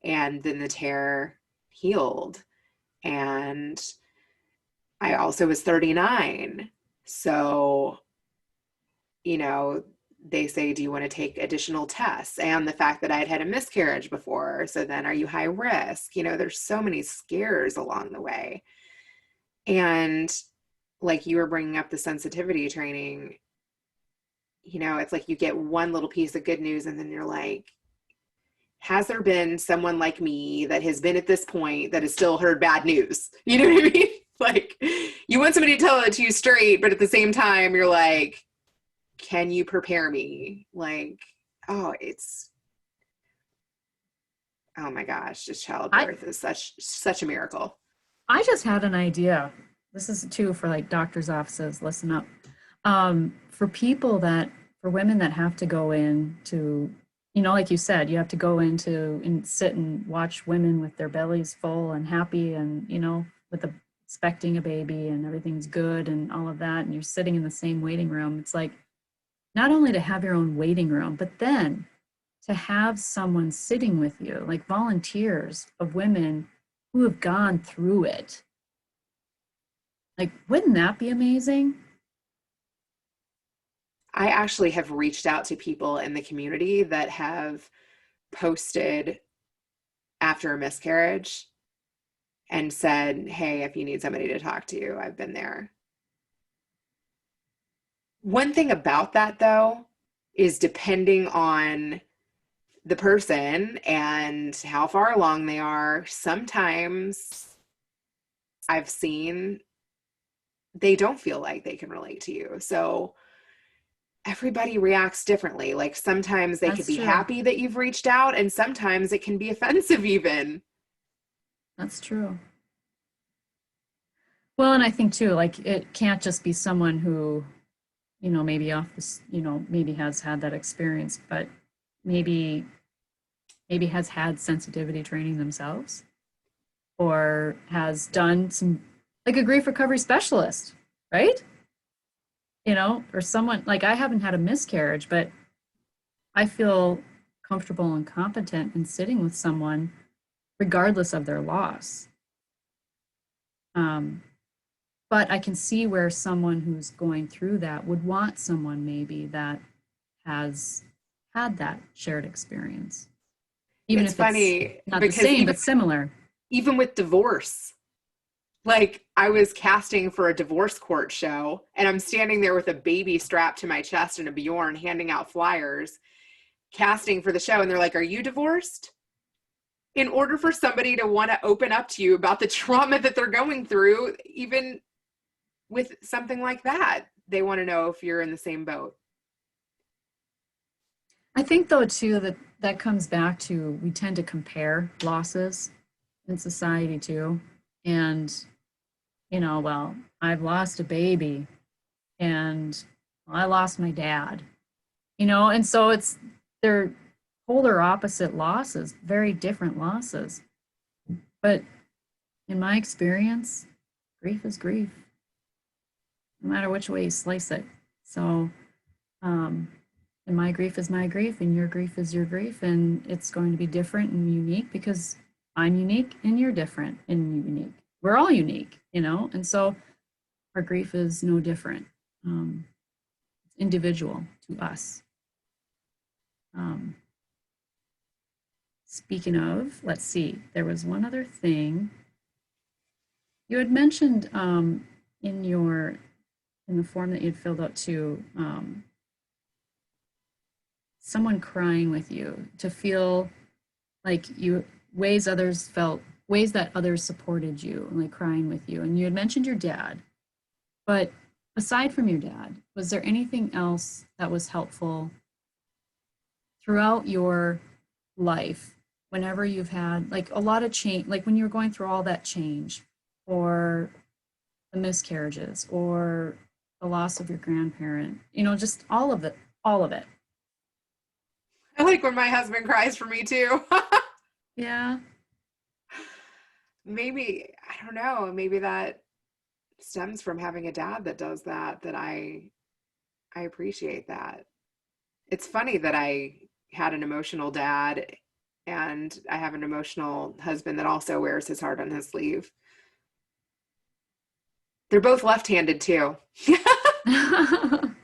And then the tear healed. And I also was 39. So, you know, they say, do you want to take additional tests? And the fact that I had had a miscarriage before. So then are you high risk? There's so many scares along the way. And like you were bringing up the sensitivity training, it's like you get one little piece of good news and then you're like, has there been someone like me that has been at this point that has still heard bad news? You know what I mean? Like, you want somebody to tell it to you straight, but at the same time, you're like, can you prepare me? Like, oh, oh my gosh, just I, childbirth is such a miracle. I just had an idea. This is too for like doctors' offices. Listen up. For people for women that have to go in to, like you said, you have to go into and sit and watch women with their bellies full and happy and, with expecting a baby and everything's good and all of that. And you're sitting in the same waiting room. It's like not only to have your own waiting room, but then to have someone sitting with you, like volunteers of women who have gone through it. Like, wouldn't that be amazing? I actually have reached out to people in the community that have posted after a miscarriage and said, hey, if you need somebody to talk to, I've been there. One thing about that, though, is depending on the person and how far along they are, sometimes I've seen they don't feel like they can relate to you. So everybody reacts differently. Like sometimes they could That's be true. happy that you've reached out, and sometimes it can be offensive, even. That's true. Well, and I think too, like it can't just be someone who, maybe off this, maybe has had that experience, but maybe has had sensitivity training themselves or has done some like a grief recovery specialist, right? Or someone like I haven't had a miscarriage, but I feel comfortable and competent in sitting with someone regardless of their loss. Um, but I can see where someone who's going through that would want someone maybe that has had that shared experience, even It's if it's funny not the because same, but similar. even with divorce, like I was casting for a divorce court show and I'm standing there with a baby strapped to my chest and a Bjorn handing out flyers, casting for the show. And they're like, are you divorced? In order for somebody to want to open up to you about the trauma that they're going through, even with something like that, they want to know if you're in the same boat. I think though too that comes back to we tend to compare losses in society too. And, well, I've lost a baby and I lost my dad, and so they're polar opposite losses, very different losses. But in my experience, grief is grief, no matter which way you slice it. So And my grief is my grief, and your grief is your grief, and it's going to be different and unique because I'm unique and you're different and unique. We're all unique, and so our grief is no different. It's individual to us. Um, Speaking of, let's see, there was one other thing you had mentioned in your in the form that you'd filled out too. Someone crying with you to feel like you ways that others supported you, like crying with you. And you had mentioned your dad, but aside from your dad, was there anything else that was helpful throughout your life whenever you've had like a lot of change, like when you're going through all that change, or the miscarriages, or the loss of your grandparent, just all of it. I like when my husband cries for me too. Yeah. Maybe, I don't know, maybe that stems from having a dad that does that, that I appreciate that. It's funny that I had an emotional dad and I have an emotional husband that also wears his heart on his sleeve. They're both left-handed too. um,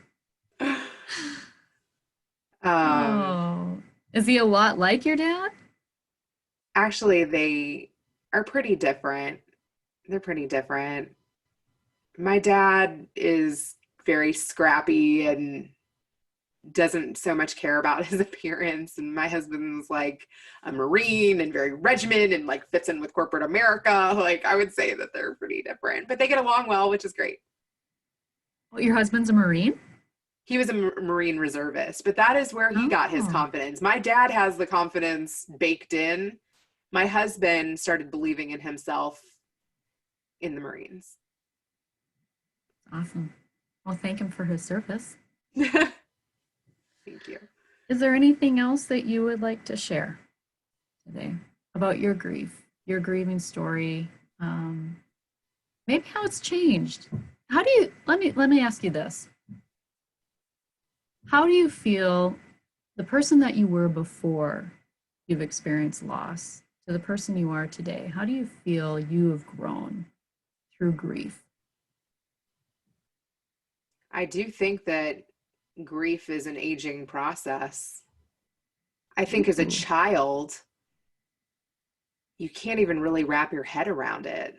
Oh, is he a lot like your dad? Actually, they are pretty different. They're pretty different. My dad is very scrappy and doesn't so much care about his appearance, and my husband's like a Marine and very regimented and like fits in with corporate America. Like, I would say that they're pretty different, but they get along well, which is great. Well, your husband's a Marine? He was a Marine reservist, but that is where he got his Oh, confidence. My dad has the confidence baked in. My husband started believing in himself in the Marines. awesome. Well, thank him for his service. Thank you. Is there anything else that you would like to share today about your grief, your grieving story? Um, Maybe how it's changed. How do you let me ask you this. How do you feel the person that you were before you've experienced loss to the person you are today? How do you feel you have grown through grief? I do think that grief is an aging process. I think as a Ooh, child, you can't even really wrap your head around it.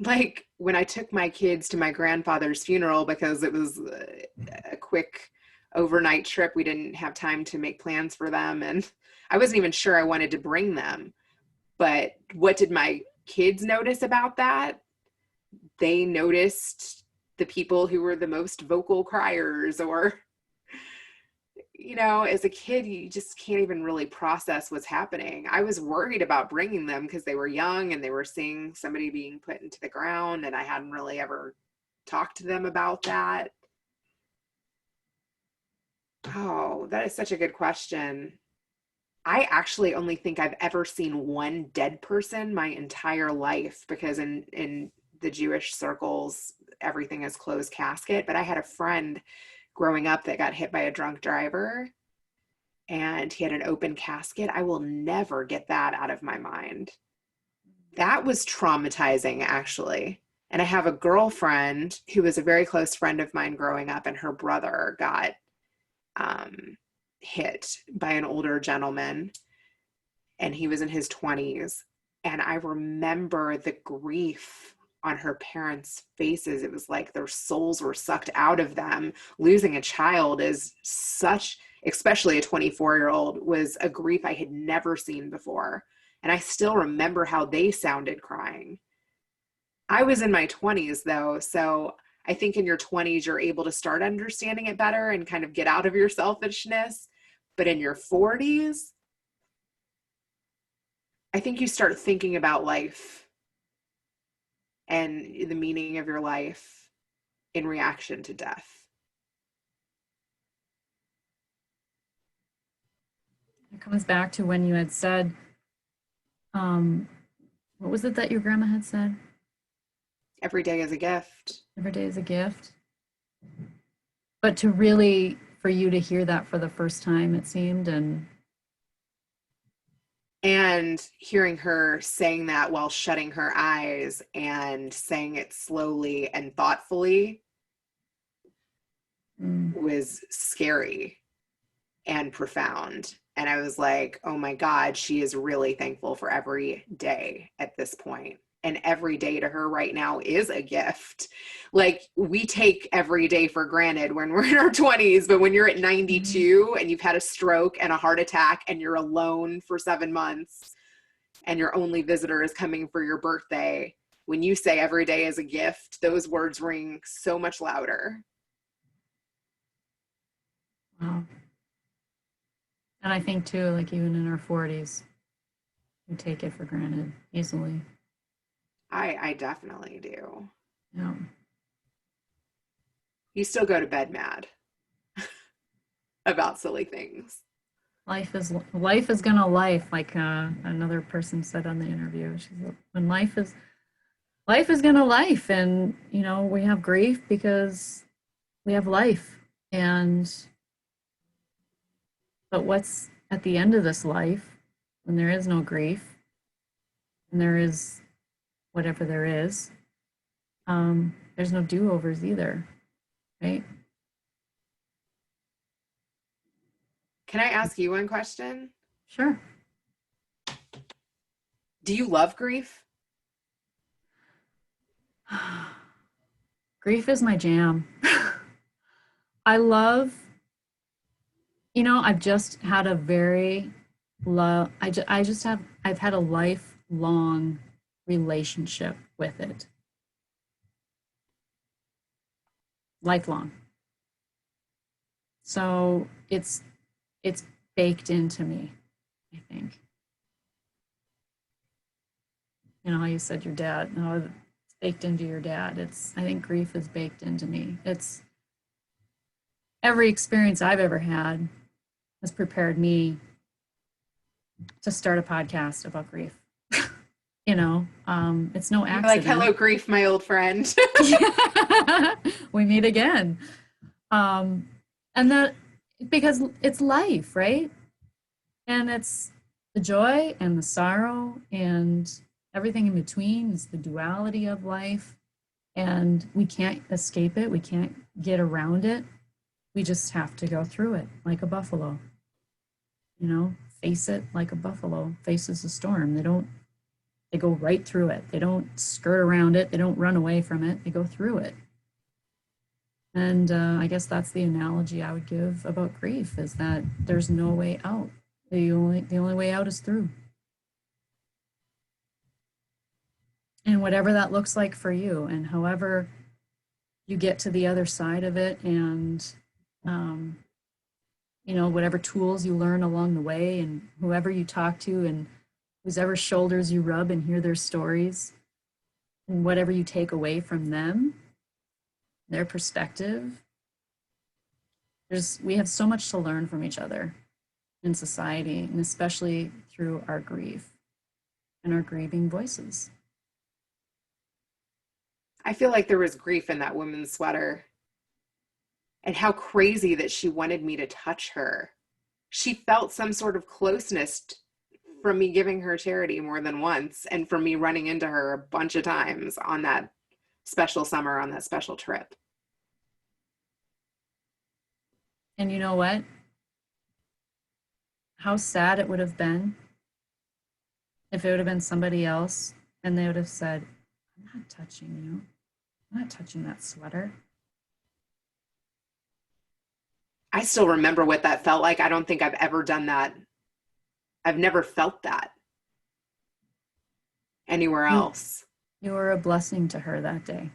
Like when I took my kids to my grandfather's funeral because it was a quick overnight trip, we didn't have time to make plans for them. And I wasn't even sure I wanted to bring them. But what did my kids notice about that? They noticed the people who were the most vocal criers, or as a kid, you just can't even really process what's happening. I was worried about bringing them because they were young and they were seeing somebody being put into the ground, and I hadn't really ever talked to them about that. Oh, that is such a good question. I actually only think I've ever seen one dead person my entire life, because in the Jewish circles, everything is closed casket. But I had a friend growing up that got hit by a drunk driver, and he had an open casket. I will never get that out of my mind. That was traumatizing, actually. And I have a girlfriend who was a very close friend of mine growing up, and her brother got um, hit by an older gentleman, and he was in his 20s. And I remember the grief on her parents' faces. It was like their souls were sucked out of them. Losing a child is such, especially a 24-year-old, was a grief I had never seen before. And I still remember how they sounded crying. I was in my 20s though, so I think in your 20s you're able to start understanding it better and kind of get out of your selfishness. But in your 40s, I think you start thinking about life and the meaning of your life in reaction to death. it comes back to when you had said, um, what was it that your grandma had said? Every day is a gift. Every day is a gift. But to really for you to hear that for the first time, it seemed. And hearing her saying that while shutting her eyes and saying it slowly and thoughtfully was scary and profound. And I was like, oh my God, she is really thankful for every day at this point. And every day to her right now is a gift. Like, we take every day for granted when we're in our 20s, but when you're at 92 and you've had a stroke and a heart attack and you're alone for 7 months and your only visitor is coming for your birthday, when you say every day is a gift, those words ring so much louder. Wow. And I think too, like even in our 40s, we take it for granted easily. I definitely do. Yeah. You still go to bed mad about silly things. Life is gonna life, like another person said on the interview. She's like, when life is gonna life, and you know we have grief because we have life, and but what's at the end of this life when there is no grief and there is whatever there is, there's no do-overs either, right? Can I ask you one question? Sure. Do you love grief? Grief is my jam. I love, you know, I've just had a very love, I've had a lifelong relationship with it. Lifelong. So it's baked into me, I think. You know how you said your dad, how it's baked into your dad. I think grief is baked into me. It's every experience I've ever had has prepared me to start a podcast about grief. You know, it's no You're like, accident. hello, grief, my old friend. We meet again. And that because it's life, right? And it's the joy and the sorrow and everything in between is the duality of life. And we can't escape it. We can't get around it. We just have to go through it like a buffalo. You know, face it like a buffalo faces a storm. They go right through it. They don't skirt around it. They don't run away from it. They go through it. And I guess that's the analogy I would give about grief is that there's no way out. The only way out is through. And whatever that looks like for you, and however you get to the other side of it, and you know, whatever tools you learn along the way, and whoever you talk to, and whoever shoulders you rub and hear their stories, and whatever you take away from them, their perspective, we have so much to learn from each other in society, and especially through our grief and our grieving voices. I feel like there was grief in that woman's sweater. And how crazy that she wanted me to touch her. She felt some sort of closeness from me giving her charity more than once, and from me running into her a bunch of times on that special summer, on that special trip. And you know what? How sad it would have been if it would have been somebody else and they would have said, I'm not touching you. I'm not touching that sweater. I still remember what that felt like. I don't think I've ever done that. I've never felt that anywhere else. You were a blessing to her that day.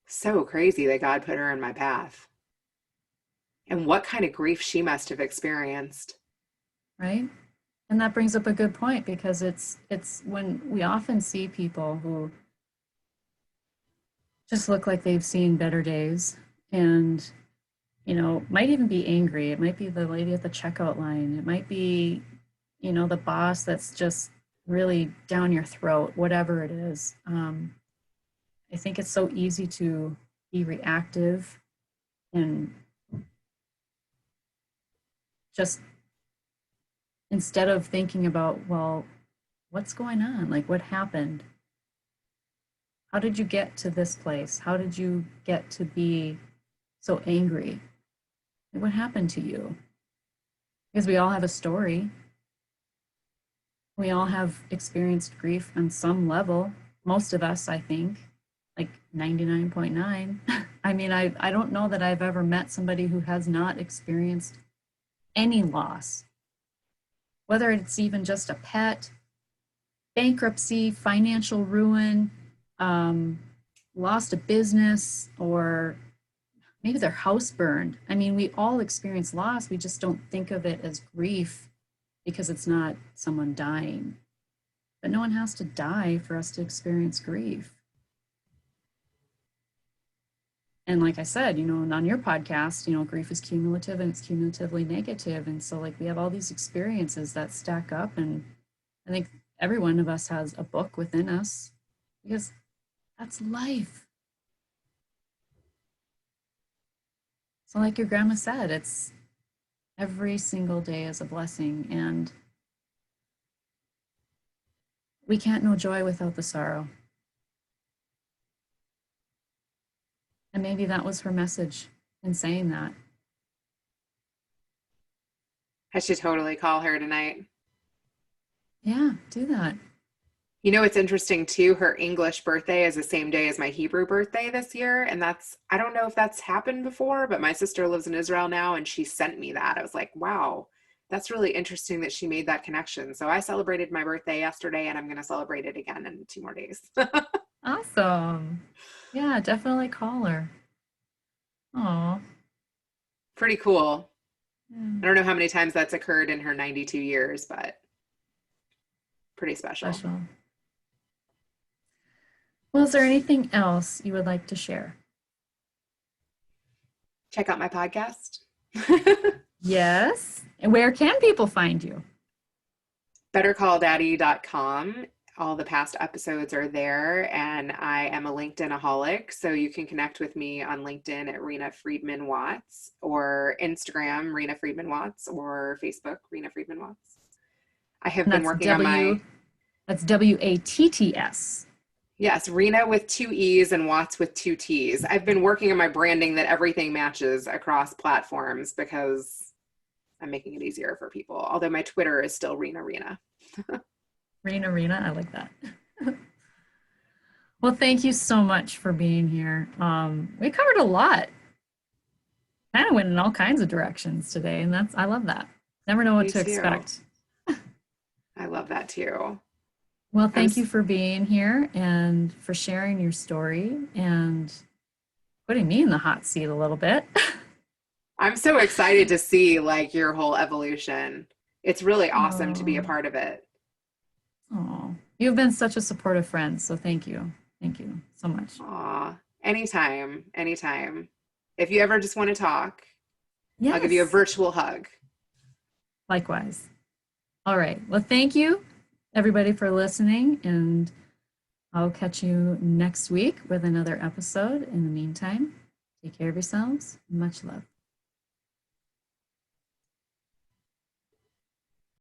So crazy that God put her in my path. And what kind of grief she must have experienced. Right? And that brings up a good point, because it's when we often see people who just look like they've seen better days, and you know, might even be angry. It might be the lady at the checkout line. It might be, you know, the boss that's just really down your throat, whatever it is. I think it's so easy to be reactive And just instead of thinking about, well, what's going on? Like, what happened? How did you get to this place? How did you get to be so angry? What happened to you? Because we all have a story. We all have experienced grief on some level. Most of us, I think, like 99.9. I mean, I don't know that I've ever met somebody who has not experienced any loss, whether it's even just a pet, bankruptcy, financial ruin, lost a business, or maybe their house burned. I mean, we all experience loss. We just don't think of it as grief because it's not someone dying. But no one has to die for us to experience grief. And like I said, on your podcast, grief is cumulative and it's cumulatively negative. And so like we have all these experiences that stack up. And I think every one of us has a book within us because that's life. So like your grandma said, it's every single day is a blessing. And we can't know joy without the sorrow. And maybe that was her message in saying that. I should totally call her tonight. Yeah, do that. It's interesting too. Her English birthday is the same day as my Hebrew birthday this year. And I don't know if that's happened before, but my sister lives in Israel now and she sent me that. I was like, wow, that's really interesting that she made that connection. So I celebrated my birthday yesterday and I'm going to celebrate it again in 2 more days. Awesome. Yeah, definitely call her. Oh. Pretty cool. Yeah. I don't know how many times that's occurred in her 92 years, but pretty special. Well, is there anything else you would like to share? Check out my podcast. Yes. And where can people find you? bettercalldaddy.com. All the past episodes are there, and I am a LinkedIn-aholic, so you can connect with me on LinkedIn at Reena Friedman Watts, or Instagram, Reena Friedman Watts, or Facebook, Reena Friedman Watts. I have been working on my... That's WATTS. Yes, Reena with 2 E's and Watts with 2 T's. I've been working on my branding that everything matches across platforms because I'm making it easier for people. Although my Twitter is still Reena. Reena, I like that. Well, thank you so much for being here. We covered a lot. Kind of went in all kinds of directions today, and I love that. Never know what to expect. I love that too. Well, thank you for being here and for sharing your story and putting me in the hot seat a little bit. I'm so excited to see your whole evolution. It's really awesome to be a part of it. Oh, you've been such a supportive friend, so thank you. Thank you so much. Aw, anytime. If you ever just want to talk, yes. I'll give you a virtual hug. Likewise. All right. Well, thank you, everybody, for listening, and I'll catch you next week with another episode. In the meantime, take care of yourselves. Much love.